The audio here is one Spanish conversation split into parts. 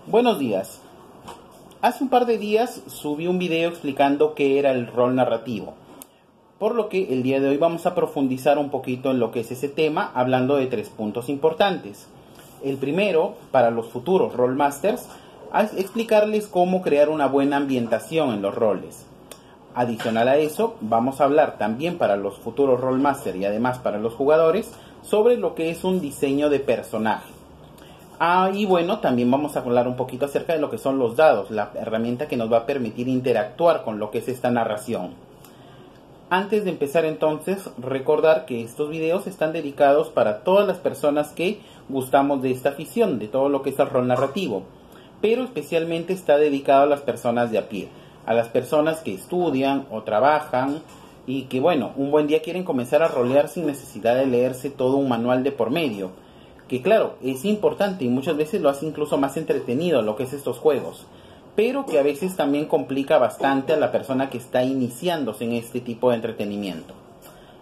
Buenos días. Hace un par de días subí un video explicando qué era el rol narrativo, por lo que el día de hoy vamos a profundizar un poquito en lo que es ese tema, hablando de 3 puntos importantes. El primero, para los futuros Rollmasters, es explicarles cómo crear una buena ambientación en los roles. Adicional a eso, vamos a hablar también para los futuros Rollmasters y además para los jugadores sobre lo que es un diseño de personaje. Y bueno, también vamos a hablar un poquito acerca de lo que son los dados, la herramienta que nos va a permitir interactuar con lo que es esta narración. Antes de empezar entonces, recordar que estos videos están dedicados para todas las personas que gustamos de esta afición, de todo lo que es el rol narrativo, pero especialmente está dedicado a las personas de a pie, a las personas que estudian o trabajan y que bueno, un buen día quieren comenzar a rolear sin necesidad de leerse todo un manual de por medio. Que claro, es importante y muchas veces lo hace incluso más entretenido lo que es estos juegos, pero que a veces también complica bastante a la persona que está iniciándose en este tipo de entretenimiento.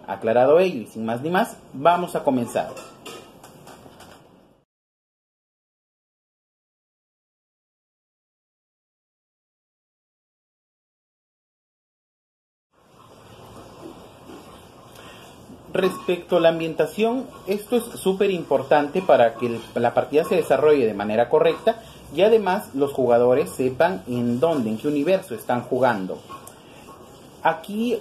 Aclarado ello y sin más ni más, vamos a comenzar. Respecto a la ambientación, esto es súper importante para que la partida se desarrolle de manera correcta y además los jugadores sepan en dónde, en qué universo están jugando. Aquí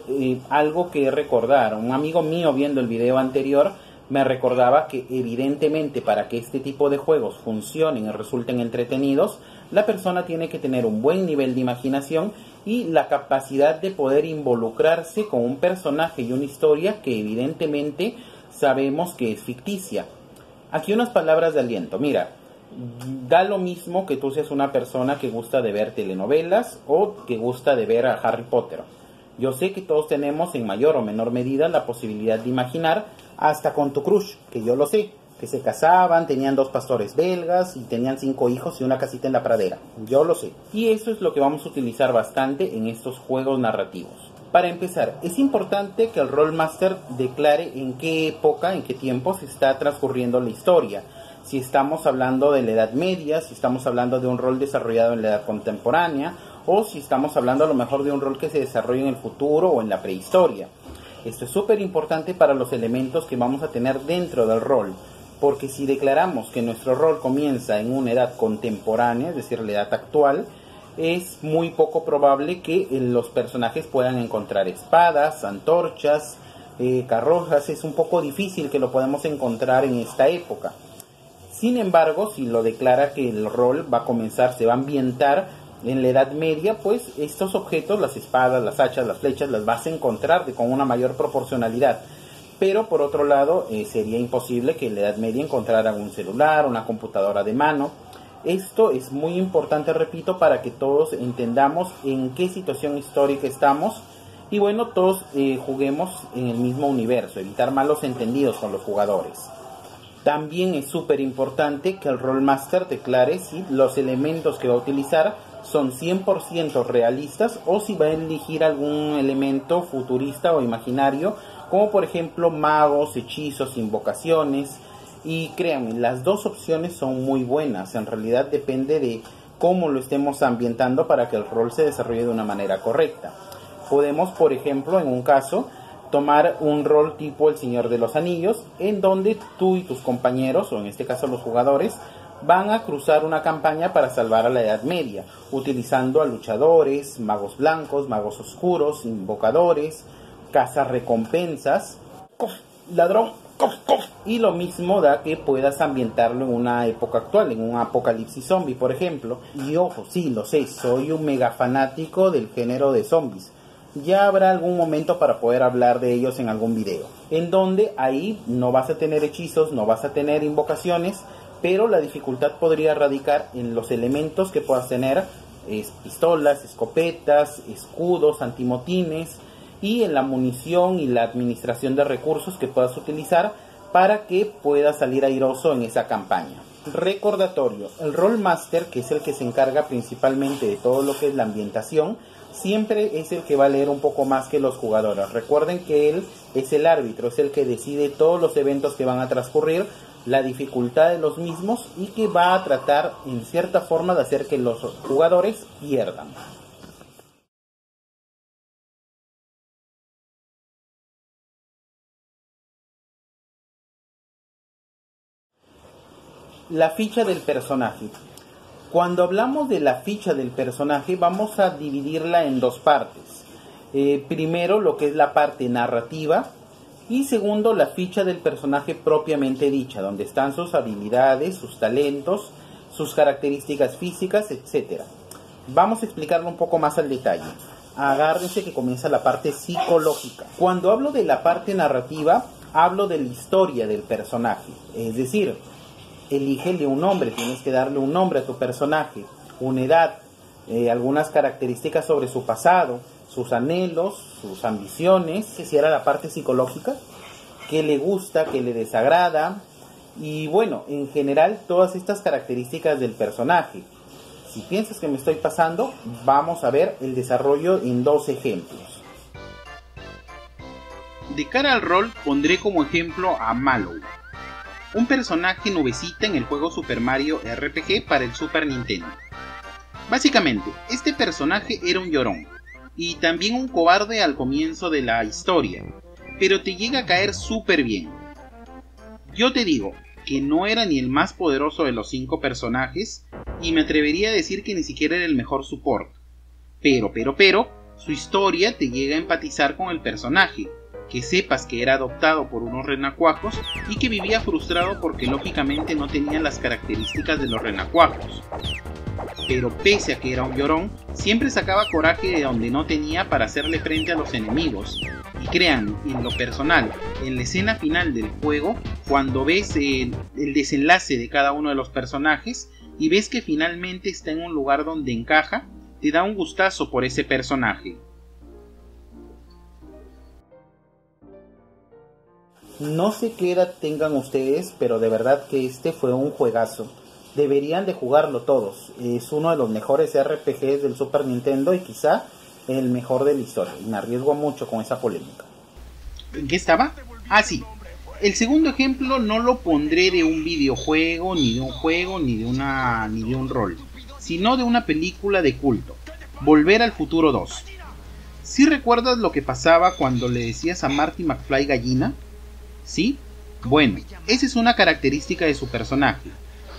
algo que recordar, un amigo mío viendo el video anterior me recordaba que evidentemente para que este tipo de juegos funcionen y resulten entretenidos, la persona tiene que tener un buen nivel de imaginación y la capacidad de poder involucrarse con un personaje y una historia que evidentemente sabemos que es ficticia. Aquí unas palabras de aliento. Mira, da lo mismo que tú seas una persona que gusta de ver telenovelas o que gusta de ver a Harry Potter. Yo sé que todos tenemos en mayor o menor medida la posibilidad de imaginar, hasta con tu crush, que yo lo sé, que se casaban, tenían 2 pastores belgas y tenían 5 hijos y una casita en la pradera. Yo lo sé. Y eso es lo que vamos a utilizar bastante en estos juegos narrativos. Para empezar, es importante que el Rollmaster declare en qué época, en qué tiempo se está transcurriendo la historia. Si estamos hablando de la Edad Media, si estamos hablando de un rol desarrollado en la Edad Contemporánea, o si estamos hablando a lo mejor de un rol que se desarrolla en el futuro o en la prehistoria. Esto es súper importante para los elementos que vamos a tener dentro del rol, porque si declaramos que nuestro rol comienza en una edad contemporánea, es decir, la edad actual, es muy poco probable que los personajes puedan encontrar espadas, antorchas, carrozas. Es un poco difícil que lo podamos encontrar en esta época. Sin embargo, si lo declara que el rol va a comenzar, se va a ambientar en la Edad Media, pues estos objetos, las espadas, las hachas, las flechas, las vas a encontrar con una mayor proporcionalidad. Pero por otro lado, sería imposible que en la Edad Media encontraran un celular, una computadora de mano. Esto es muy importante, repito, para que todos entendamos en qué situación histórica estamos y bueno, todos juguemos en el mismo universo, evitar malos entendidos con los jugadores. También es súper importante que el Rollmaster declare si los elementos que va a utilizar son 100% realistas o si va a elegir algún elemento futurista o imaginario, como por ejemplo magos, hechizos, invocaciones. Y créanme, las dos opciones son muy buenas. En realidad depende de cómo lo estemos ambientando para que el rol se desarrolle de una manera correcta. Podemos, por ejemplo, en un caso, tomar un rol tipo El Señor de los Anillos, en donde tú y tus compañeros, o en este caso los jugadores, van a cruzar una campaña para salvar a la Edad Media, utilizando a luchadores, magos blancos, magos oscuros, invocadores, cazarrecompensas, ladrón, y lo mismo da que puedas ambientarlo en una época actual, en un apocalipsis zombie, por ejemplo. Y ojo, sí, lo sé, soy un mega fanático del género de zombies. Ya habrá algún momento para poder hablar de ellos en algún video, en donde ahí no vas a tener hechizos, no vas a tener invocaciones, pero la dificultad podría radicar en los elementos que puedas tener, pistolas, escopetas, escudos, antimotines, y en la munición y la administración de recursos que puedas utilizar para que puedas salir airoso en esa campaña. Recordatorio, el Rollmaster, que es el que se encarga principalmente de todo lo que es la ambientación, siempre es el que va a leer un poco más que los jugadores. Recuerden que él es el árbitro, es el que decide todos los eventos que van a transcurrir, la dificultad de los mismos y que va a tratar en cierta forma de hacer que los jugadores pierdan. La ficha del personaje. Cuando hablamos de la ficha del personaje vamos a dividirla en dos partes. Primero lo que es la parte narrativa y segundo la ficha del personaje propiamente dicha, donde están sus habilidades, sus talentos, sus características físicas, etc. Vamos a explicarlo un poco más al detalle. Agárrense que comienza la parte psicológica. Cuando hablo de la parte narrativa, hablo de la historia del personaje, es decir, elígele un nombre, tienes que darle un nombre a tu personaje, una edad, algunas características sobre su pasado, sus anhelos, sus ambiciones, que si era la parte psicológica, qué le gusta, qué le desagrada, y bueno, en general todas estas características del personaje. Si piensas que me estoy pasando, vamos a ver el desarrollo en dos ejemplos. De cara al rol pondré como ejemplo a Mallow, un personaje nubecita en el juego Super Mario RPG para el Super Nintendo. Básicamente, este personaje era un llorón, y también un cobarde al comienzo de la historia, pero te llega a caer súper bien. Yo te digo que no era ni el más poderoso de los 5 personajes, y me atrevería a decir que ni siquiera era el mejor support. Pero, su historia te llega a empatizar con el personaje, que sepas que era adoptado por unos renacuajos y que vivía frustrado porque lógicamente no tenía las características de los renacuajos. Pero pese a que era un llorón, siempre sacaba coraje de donde no tenía para hacerle frente a los enemigos. Y créanme, en lo personal, en la escena final del juego, cuando ves el desenlace de cada uno de los personajes y ves que finalmente está en un lugar donde encaja, te da un gustazo por ese personaje. No sé qué edad tengan ustedes, pero de verdad que este fue un juegazo. Deberían de jugarlo todos. Es uno de los mejores RPGs del Super Nintendo y quizá el mejor de la historia. Y me arriesgo mucho con esa polémica. ¿En qué estaba? Ah, sí. El segundo ejemplo no lo pondré de un videojuego, ni de un juego, ni de un rol, sino de una película de culto. Volver al Futuro 2. ¿Sí recuerdas lo que pasaba cuando le decías a Marty McFly gallina? ¿Sí? Bueno, esa es una característica de su personaje,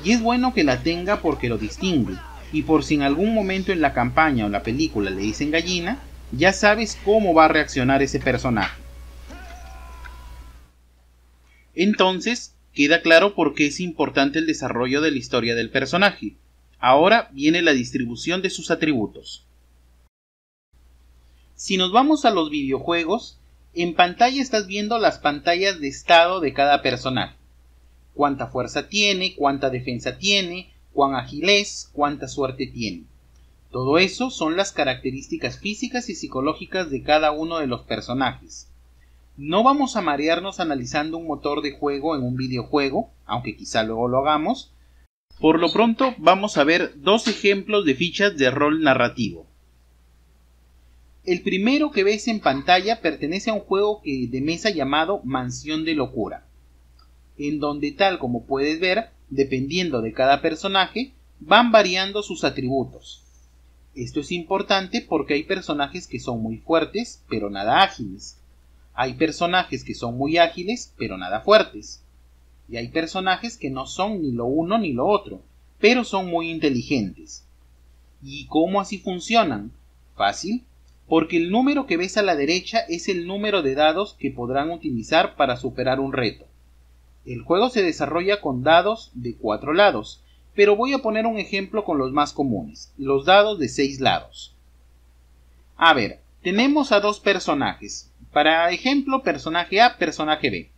y es bueno que la tenga porque lo distingue, y por si en algún momento en la campaña o la película le dicen gallina, ya sabes cómo va a reaccionar ese personaje. Entonces, queda claro por qué es importante el desarrollo de la historia del personaje. Ahora viene la distribución de sus atributos. Si nos vamos a los videojuegos, en pantalla estás viendo las pantallas de estado de cada personaje. Cuánta fuerza tiene, cuánta defensa tiene, cuán ágil es, cuánta suerte tiene. Todo eso son las características físicas y psicológicas de cada uno de los personajes. No vamos a marearnos analizando un motor de juego en un videojuego, aunque quizá luego lo hagamos. Por lo pronto vamos a ver dos ejemplos de fichas de rol narrativo. El primero que ves en pantalla pertenece a un juego de mesa llamado Mansión de Locura, en donde tal como puedes ver, dependiendo de cada personaje, van variando sus atributos. Esto es importante porque hay personajes que son muy fuertes, pero nada ágiles. Hay personajes que son muy ágiles, pero nada fuertes. Y hay personajes que no son ni lo uno ni lo otro, pero son muy inteligentes. ¿Y cómo así funcionan? Fácil. Porque el número que ves a la derecha es el número de dados que podrán utilizar para superar un reto. El juego se desarrolla con dados de 4 lados, pero voy a poner un ejemplo con los más comunes, los dados de 6 lados. A ver, tenemos a dos personajes. Para ejemplo, personaje A, personaje B.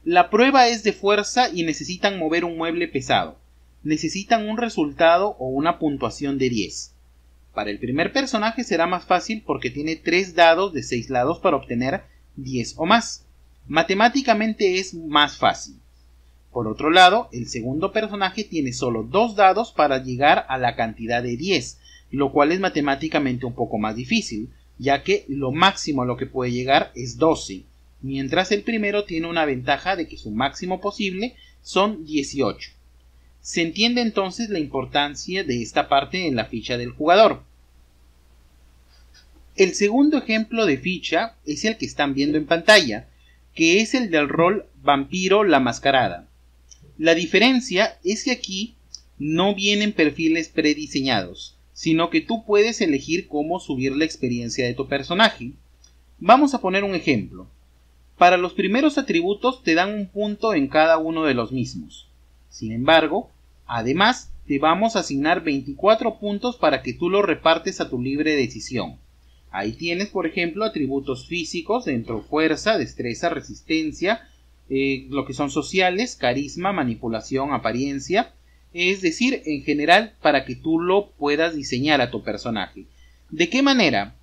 La prueba es de fuerza y necesitan mover un mueble pesado. Necesitan un resultado o una puntuación de 10. Para el primer personaje será más fácil porque tiene 3 dados de 6 lados para obtener 10 o más. Matemáticamente es más fácil. Por otro lado, el segundo personaje tiene solo 2 dados para llegar a la cantidad de 10, lo cual es matemáticamente un poco más difícil, ya que lo máximo a lo que puede llegar es 12, mientras el primero tiene una ventaja de que su máximo posible son 18. Se entiende entonces la importancia de esta parte en la ficha del jugador. El segundo ejemplo de ficha es el que están viendo en pantalla, que es el del rol Vampiro la Mascarada. La diferencia es que aquí no vienen perfiles prediseñados, sino que tú puedes elegir cómo subir la experiencia de tu personaje. Vamos a poner un ejemplo. Para los primeros atributos te dan un punto en cada uno de los mismos. Sin embargo, además te vamos a asignar 24 puntos para que tú los repartes a tu libre decisión. Ahí tienes, por ejemplo, atributos físicos dentro: fuerza, destreza, resistencia, lo que son sociales, carisma, manipulación, apariencia. Es decir, en general, para que tú lo puedas diseñar a tu personaje. ¿De qué manera?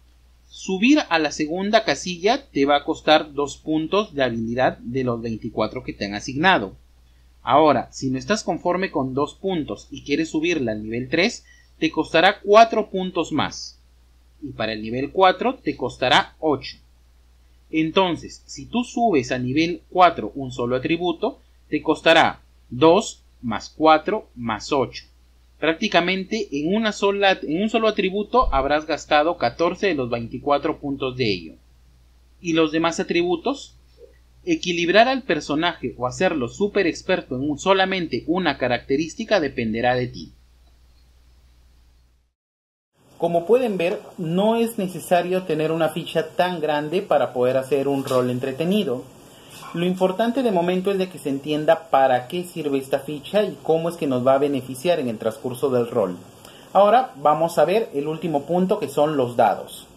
Subir a la segunda casilla te va a costar 2 puntos de habilidad de los 24 que te han asignado. Ahora, si no estás conforme con 2 puntos y quieres subirla al nivel 3, te costará 4 puntos más. Y para el nivel 4 te costará 8. Entonces, si tú subes a nivel 4 un solo atributo, te costará 2 más 4 más 8. Prácticamente en un solo atributo habrás gastado 14 de los 24 puntos de ello. ¿Y los demás atributos? Equilibrar al personaje o hacerlo súper experto en solamente una característica dependerá de ti. Como pueden ver, no es necesario tener una ficha tan grande para poder hacer un rol entretenido. Lo importante de momento es de que se entienda para qué sirve esta ficha y cómo es que nos va a beneficiar en el transcurso del rol. Ahora vamos a ver el último punto, que son los dados.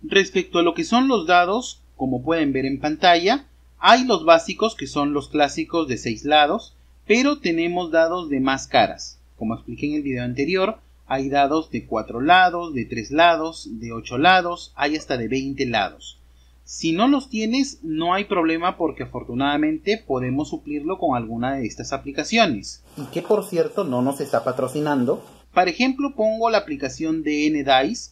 Respecto a lo que son los dados, como pueden ver en pantalla, hay los básicos, que son los clásicos de 6 lados, pero tenemos dados de más caras. Como expliqué en el video anterior, hay dados de 4 lados, de 3 lados, de 8 lados, hay hasta de 20 lados. Si no los tienes, no hay problema, porque afortunadamente podemos suplirlo con alguna de estas aplicaciones. Y que, por cierto, no nos está patrocinando. Por ejemplo, pongo la aplicación de N-Dice,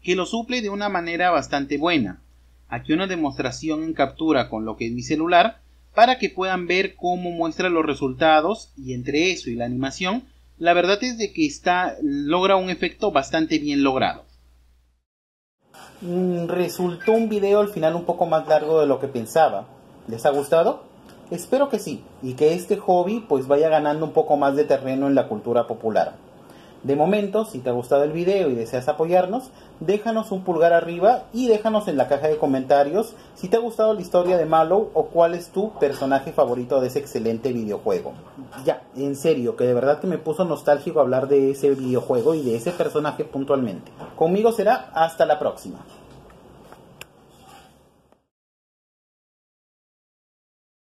que lo suple de una manera bastante buena. Aquí una demostración en captura con lo que es mi celular, para que puedan ver cómo muestra los resultados, y entre eso y la animación, la verdad es de que logra un efecto bastante bien logrado. Resultó un video al final un poco más largo de lo que pensaba. ¿Les ha gustado? Espero que sí, y que este hobby pues vaya ganando un poco más de terreno en la cultura popular. De momento, si te ha gustado el video y deseas apoyarnos, déjanos un pulgar arriba y déjanos en la caja de comentarios si te ha gustado la historia de Mallow o cuál es tu personaje favorito de ese excelente videojuego. Ya, en serio, que de verdad que me puso nostálgico hablar de ese videojuego y de ese personaje puntualmente. Conmigo será hasta la próxima.